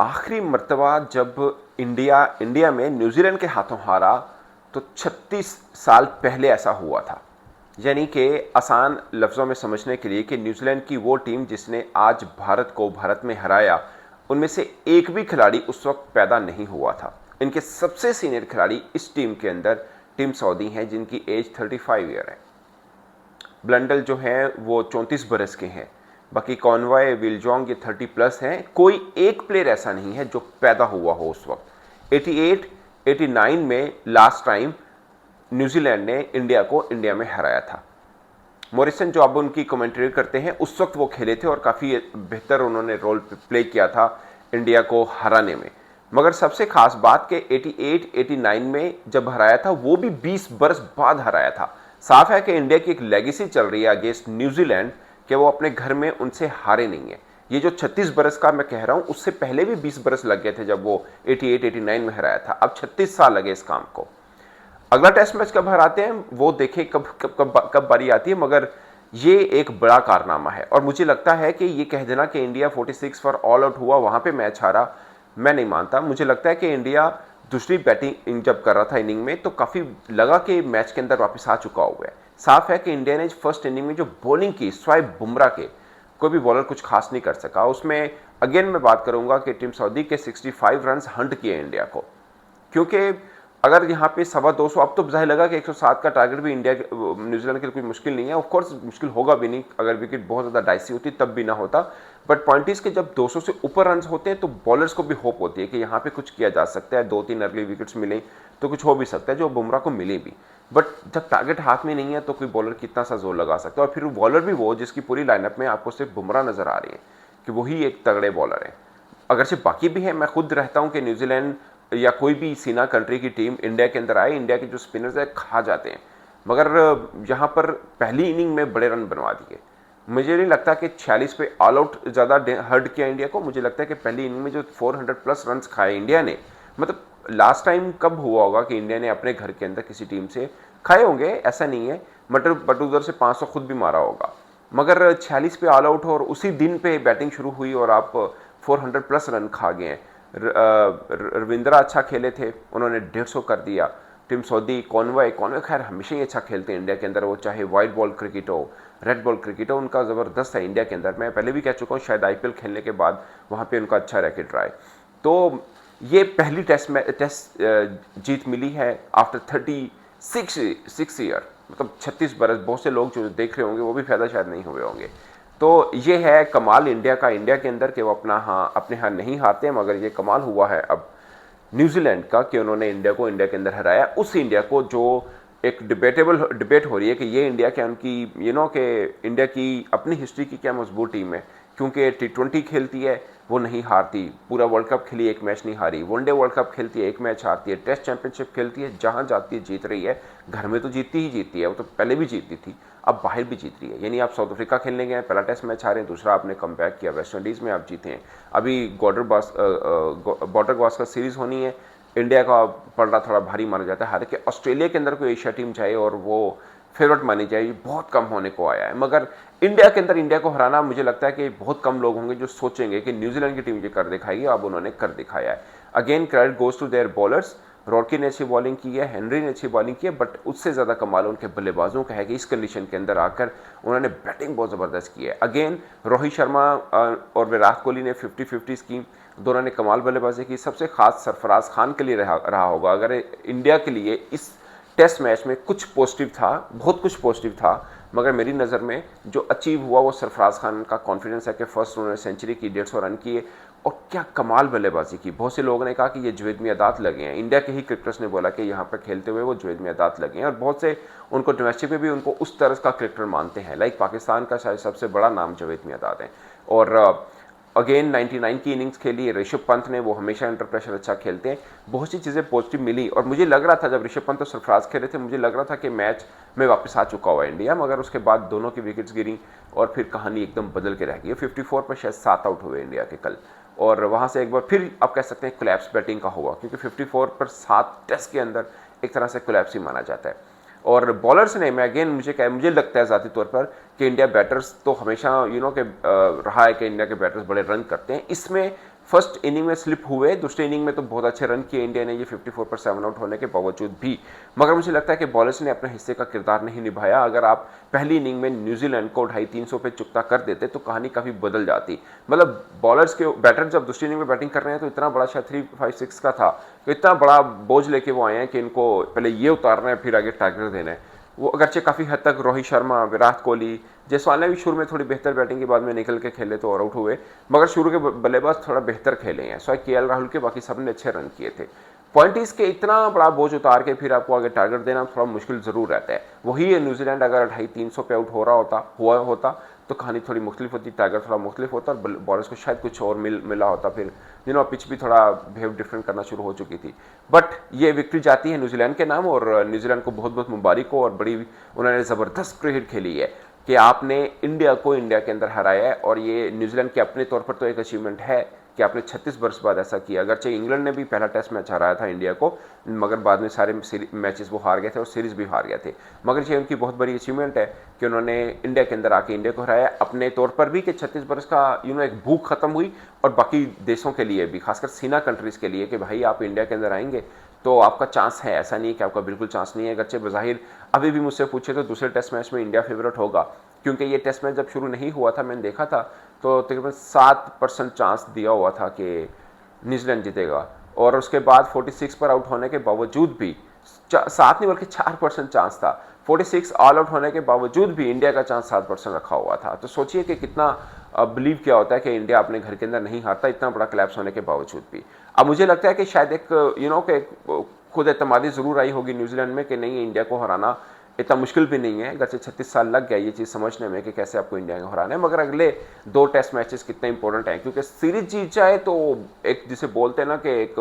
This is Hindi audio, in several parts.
आखिरी मर्तबा जब इंडिया में न्यूजीलैंड के हाथों हारा तो 36 साल पहले ऐसा हुआ था। यानी कि आसान लफ्ज़ों में समझने के लिए कि न्यूजीलैंड की वो टीम जिसने आज भारत में हराया, उनमें से एक भी खिलाड़ी उस वक्त पैदा नहीं हुआ था। इनके सबसे सीनियर खिलाड़ी इस टीम के अंदर टिम सऊदी हैं, जिनकी एज 35 ईयर है। ब्लंडल जो हैं वो 34 बरस के हैं। बाकी कॉनवॉय, विलजोंग ये 30 प्लस हैं। कोई एक प्लेयर ऐसा नहीं है जो पैदा हुआ हो उस वक्त। 88, 89 में लास्ट टाइम न्यूजीलैंड ने इंडिया में हराया था। मॉरिसन जो अब उनकी कमेंट्री करते हैं, उस वक्त वो खेले थे और काफ़ी बेहतर उन्होंने रोल प्ले किया था इंडिया को हराने में। मगर सबसे खास बात कि 88, 89 में जब हराया था वो भी 20 बरस बाद हराया था। साफ है कि इंडिया की एक लेगेसी चल रही है अगेंस्ट न्यूजीलैंड कि वो अपने घर में उनसे हारे नहीं है। ये जो 36 बरस का मैं कह रहा हूं, उससे पहले भी 20 बरस लग गए थे जब वो 88, 89 में हराया था। अब 36 साल लगे इस काम को। अगला टेस्ट मैच कब हराते हैं वो देखें, कब बारी आती है। मगर ये एक बड़ा कारनामा है और मुझे लगता है कि ये कह देना कि इंडिया 46 फॉर ऑल आउट हुआ, वहां पे मैच हारा, मैं नहीं मानता। मुझे लगता है कि इंडिया दूसरी बैटिंग जब कर रहा था इनिंग में, तो काफ़ी लगा कि मैच के अंदर वापस आ चुका हुआ है। साफ है कि इंडिया ने फर्स्ट इनिंग में जो बॉलिंग की, स्वाइप बुमराह के, कोई भी बॉलर कुछ खास नहीं कर सका उसमें। अगेन मैं बात करूंगा कि टिम सऊदी के 65 रन हंट किए इंडिया को, क्योंकि अगर यहाँ पे 225, अब तो जाहिर लगा कि 107 का टारगेट भी न्यूजीलैंड के लिए कोई मुश्किल नहीं है। ऑफ कोर्स मुश्किल होगा भी नहीं, अगर विकेट बहुत ज़्यादा डाइसी होती तब भी ना होता। बट पॉइंट इज के जब 200 से ऊपर रन होते हैं तो बॉलर्स को भी होप होती है कि यहाँ पे कुछ किया जा सकता है, 2-3 अर्ली विकेट्स मिले तो कुछ हो भी सकता है, जो बुमराह को मिले भी। बट जब टारगेट हाथ में नहीं है तो कोई बॉलर कितना सा जोर लगा सकता है। और फिर बॉलर भी वो जिसकी पूरी लाइनअप में आपको सिर्फ बुमराह नजर आ रही है कि वही एक तगड़े बॉलर है। अगर से बाकी भी है, मैं खुद रहता हूँ कि न्यूजीलैंड या कोई भी सीना कंट्री की टीम इंडिया के अंदर आए, इंडिया के जो स्पिनर्स है खा जाते हैं। मगर यहाँ पर पहली इनिंग में बड़े रन बनवा दिए। मुझे नहीं लगता कि 46 पे ऑल आउट ज़्यादा हर्ट किया इंडिया को। मुझे लगता है कि पहली इनिंग में जो 400 प्लस रन खाए इंडिया ने, मतलब लास्ट टाइम कब हुआ होगा कि इंडिया ने अपने घर के अंदर किसी टीम से खाए होंगे, ऐसा नहीं है। बट उधर से 500 खुद भी मारा होगा। मगर 46 पे ऑल आउट हो और उसी दिन पे बैटिंग शुरू हुई और आप 400 प्लस रन खा गए हैं। रविंद्रा अच्छा खेले थे, उन्होंने 150 कर दिया। टिम सऊदी, कॉनवॉय खैर हमेशा ही अच्छा खेलते हैं इंडिया के अंदर, वो चाहे वाइट बॉल क्रिकेट हो, रेड बॉल क्रिकेट हो, उनका ज़बरदस्त है इंडिया के अंदर। मैं पहले भी कह चुका हूँ, शायद आईपीएल खेलने के बाद वहाँ पे उनका अच्छा रैकेट रहा है। तो ये पहली टेस्ट जीत मिली है आफ्टर 36 ईयर, मतलब 36 बरस। बहुत से लोग जो देख रहे होंगे वो भी फ़ायदा शायद नहीं हुए होंगे। तो ये है कमाल इंडिया का, इंडिया के अंदर कि वो अपने यहाँ नहीं हारते हैं। मगर ये कमाल हुआ है अब न्यूजीलैंड का कि उन्होंने इंडिया के अंदर हराया। उस इंडिया को जो एक डिबेट हो रही है कि ये इंडिया क्या उनकी कि इंडिया की अपनी हिस्ट्री की क्या मजबूत टीम है, क्योंकि T20 खेलती है वो नहीं हारती, पूरा वर्ल्ड कप खेली एक मैच नहीं हारी, वनडे वर्ल्ड कप खेलती है एक मैच हारती है, टेस्ट चैंपियनशिप खेलती है जहां जाती है जीत रही है। घर में तो जीतती ही जीतती है, वो तो पहले भी जीतती थी, अब बाहर भी जीत रही है। यानी आप साउथ अफ्रीका खेलने गए, पहला टेस्ट मैच हारे, दूसरा आपने कम बैक किया, वेस्ट इंडीज़ में आप जीते हैं। अभी बॉर्डर गावस्कर सीरीज़ होनी है, इंडिया का पलड़ा थोड़ा भारी माना जाता है। हालांकि ऑस्ट्रेलिया के अंदर कोई एशिया टीम जाए और वो फेवरेट मानी जाए, बहुत कम होने को आया है। मगर इंडिया के अंदर इंडिया को हराना, मुझे लगता है कि बहुत कम लोग होंगे जो सोचेंगे कि न्यूजीलैंड की टीम ये कर दिखाएगी। अब उन्होंने कर दिखाया है। Again credit goes to their bowlers. Roorkee ने अच्छी बॉलिंग की है, हेनरी ने अच्छी बॉलिंग की है, बट उससे ज़्यादा कमाल उनके बल्लेबाजों का है कि इस कंडीशन के अंदर आकर उन्होंने बैटिंग बहुत ज़बरदस्त की है। अगेन रोहित शर्मा और विराट कोहली ने 50-50 की, दोनों ने कमाल बल्लेबाजी की। सबसे खास सरफराज खान के लिए रहा होगा। अगर इंडिया के लिए इस टेस्ट मैच में कुछ पॉजिटिव था, बहुत कुछ पॉजिटिव था, मगर मेरी नज़र में जो अचीव हुआ वो सरफराज खान का कॉन्फिडेंस है कि फर्स्ट उन्होंने सेंचुरी की, 150 रन किए और क्या कमाल बल्लेबाजी की। बहुत से लोगों ने कहा कि ये जुवेद मियादाद लगे हैं, इंडिया के ही क्रिकेटर्स ने बोला कि यहाँ पर खेलते हुए वो जुवेद मियादाद लगे हैं। और बहुत से उनको डोमेस्टिक में भी उनको उस तरह का क्रिकेटर मानते हैं। लाइक पाकिस्तान का शायद सबसे बड़ा नाम जुवेद मियादाद है। और अगेन 99 की इनिंग्स खेली ऋषभ पंत ने, वो हमेशा अंडर प्रेशर अच्छा खेलते हैं। बहुत सी चीज़ें पॉजिटिव मिली और मुझे लग रहा था जब ऋषभ पंत और सरफराज खेले थे, मुझे लग रहा था कि मैच में वापस आ चुका हुआ इंडिया। मगर उसके बाद दोनों की विकेट्स गिरी और फिर कहानी एकदम बदल के रह गई। 54 पर शायद 7 आउट हुए इंडिया के कल, और वहाँ से एक बार फिर आप कह सकते हैं कोलैप्स बैटिंग का हुआ, क्योंकि 54 पर 7 टेस्ट के अंदर एक तरह से कोलैप्स ही माना जाता है। और बॉलर्स ने, मैं अगेन मुझे लगता है ज़ाती तौर पर कि इंडिया बैटर्स तो हमेशा के रहा है कि इंडिया के बैटर्स बड़े रन करते हैं। इसमें फर्स्ट इनिंग में स्लिप हुए, दूसरी इनिंग में तो बहुत अच्छे रन किए इंडिया ने ये 54 पर 7 आउट होने के बावजूद भी, मगर मुझे लगता है कि बॉलर्स ने अपने हिस्से का किरदार नहीं निभाया। अगर आप पहली इनिंग में न्यूजीलैंड को 250-300 पे चुकता कर देते तो कहानी काफ़ी बदल जाती। मतलब बॉलर्स के बैटर जब दूसरी इनिंग में बैटिंग कर रहे हैं तो इतना बड़ा शायद 3-5-6 का था, तो इतना बड़ा बोझ लेके वो आए हैं कि इनको पहले ये उतारना है फिर आगे टारगेट देना है। वो अगरचे काफ़ी हद तक रोहित शर्मा, विराट कोहली, जायसवाल ने भी शुरू में थोड़ी बेहतर बैटिंग के बाद में निकल के खेले तो और आउट हुए, मगर शुरू के बल्लेबाज थोड़ा बेहतर खेले हैं। सो केएल राहुल के बाकी सब ने अच्छे रन किए थे। पॉइंट इसके इतना बड़ा बोझ उतार के फिर आपको आगे टारगेट देना थोड़ा मुश्किल जरूर रहता है। वही है न्यूजीलैंड अगर 250-300 पे आउट हो रहा होता तो कहानी थोड़ी मुख्तलिफ होती, टारगेट थोड़ा मुख्तलिफ होता और बॉलर्स को शायद कुछ और मिला होता। फिर पिच भी थोड़ा बिहेव डिफरेंट करना शुरू हो चुकी थी। बट ये विक्ट्री जाती है न्यूजीलैंड के नाम और न्यूजीलैंड को बहुत बहुत मुबारक हो। और बड़ी उन्होंने ज़बरदस्त क्रिकेट खेली है कि आपने इंडिया को इंडिया के अंदर हराया है, और ये न्यूजीलैंड के अपने तौर पर तो एक अचीवमेंट है कि आपने 36 वर्ष बाद ऐसा किया। अगरचे इंग्लैंड ने भी पहला टेस्ट मैच हराया था इंडिया को, मगर बाद में सारे मैचेस वो हार गए थे और सीरीज भी हार गए थे, मगर ये उनकी बहुत बड़ी अचीवमेंट है कि उन्होंने इंडिया के अंदर आके इंडिया को हराया अपने तौर पर भी, कि 36 वर्ष का एक भूख खत्म हुई और बाकी देशों के लिए भी, खासकर सीना कंट्रीज के लिए, कि भाई आप इंडिया के अंदर आएंगे तो आपका चांस है, ऐसा नहीं है कि आपका बिल्कुल चांस नहीं है। अगरचे बज़ाहिर अभी भी मुझसे पूछे तो दूसरे टेस्ट मैच में इंडिया फेवरेट होगा, क्योंकि ये टेस्ट मैच जब शुरू नहीं हुआ था मैंने देखा था तो तकरीबन 7% चांस दिया हुआ था कि न्यूजीलैंड जीतेगा, और उसके बाद 46 पर आउट होने के बावजूद भी 7 नहीं बल्कि 4% चांस था। 46 ऑल आउट होने के बावजूद भी इंडिया का चांस 7% रखा हुआ था। तो सोचिए कि कितना बिलीव किया होता है कि इंडिया अपने घर के अंदर नहीं हारता, इतना बड़ा क्लैप्स होने के बावजूद भी। अब मुझे लगता है कि शायद एक कि खुद एतमादी जरूर आई होगी न्यूजीलैंड में कि नहीं, इंडिया को हराना इतना मुश्किल भी नहीं है। अगरचे 36 साल लग गया ये चीज़ समझने में कि कैसे आपको इंडिया को हराना है, मगर अगले 2 टेस्ट मैचेस कितने इंपॉर्टेंट हैं, क्योंकि सीरीज जीत जाए तो एक जिसे बोलते हैं ना कि एक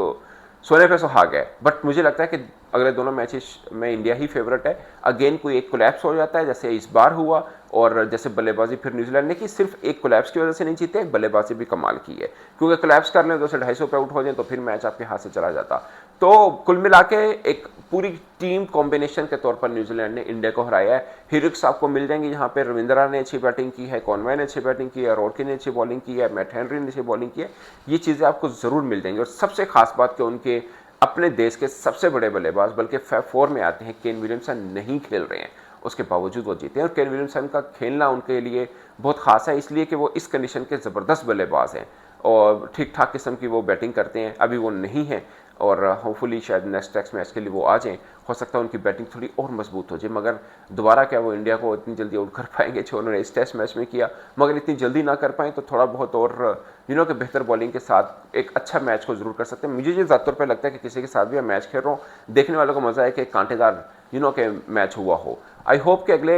सोने पे सुहागा है। बट मुझे लगता है कि अगले दोनों मैचेस में इंडिया ही फेवरेट है। अगेन कोई एक कोलैप्स हो जाता है जैसे इस बार हुआ, और जैसे बल्लेबाजी फिर न्यूजीलैंड ने की, सिर्फ एक कोलैप्स की वजह से नहीं जीते, बल्लेबाजी भी कमाल की है, क्योंकि कोलैप्स कर लें 250 पे आउट हो जाए तो फिर मैच आपके हाथ से चला जाता। तो कुल मिला के एक पूरी टीम कॉम्बिनेशन के तौर पर न्यूजीलैंड ने इंडिया को हराया है। हीरोइक्स आपको मिल जाएंगे यहाँ पे, रविंद्रा ने अच्छी बैटिंग की है, कॉनवे ने अच्छी बैटिंग की है, रोडकी ने अच्छी बॉलिंग की है, मैट हेनरी ने अच्छी बॉलिंग की है, ये चीज़ें आपको ज़रूर मिल जाएंगी। और सबसे खास बात कि उनके अपने देश के सबसे बड़े बल्लेबाज बल्कि फैब 4 में आते हैं, केन विलियमसन नहीं खेल रहे हैं, उसके बावजूद वो जीते हैं। और केन विलियमसन का खेलना उनके लिए बहुत खास है, इसलिए कि वो इस कंडीशन के ज़बरदस्त बल्लेबाज हैं और ठीक ठाक किस्म की वो बैटिंग करते हैं। अभी वो नहीं है और होपफुली शायद नेक्स्ट टेस्ट मैच के लिए वो आ जाएं, हो सकता है उनकी बैटिंग थोड़ी और मजबूत हो जाए, मगर दोबारा क्या वो इंडिया को इतनी जल्दी आउट कर पाएंगे जो उन्होंने इस टेस्ट मैच में किया, मगर इतनी जल्दी ना कर पाएँ तो थोड़ा बहुत और के बेहतर बॉलिंग के साथ एक अच्छा मैच को जरूर कर सकते हैं। मुझे ये ज़्यादातर तौर पर लगता है कि किसी के साथ भी मैं मैच खेल रहा हूँ, देखने वालों को मज़ा है कि कांटेदार के मैच हुआ हो। आई होप कि अगले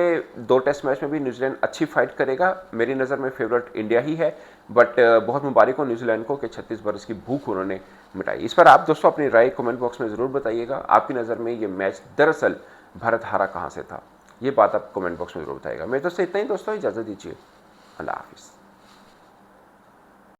2 टेस्ट मैच में भी न्यूजीलैंड अच्छी फाइट करेगा। मेरी नज़र में फेवरेट इंडिया ही है, बट बहुत मुबारक हो न्यूजीलैंड को कि 36 बरस की भूख उन्होंने मिटाई। इस पर आप दोस्तों अपनी राय कमेंट बॉक्स में ज़रूर बताइएगा। आपकी नज़र में ये मैच दरअसल भारत हारा कहाँ से था, ये बात आप कमेंट बॉक्स में ज़रूर बताइएगा। मेरे दोस्तों इतना ही दोस्तों, इजाज़त दीजिए, अल्लाह हाफिज़।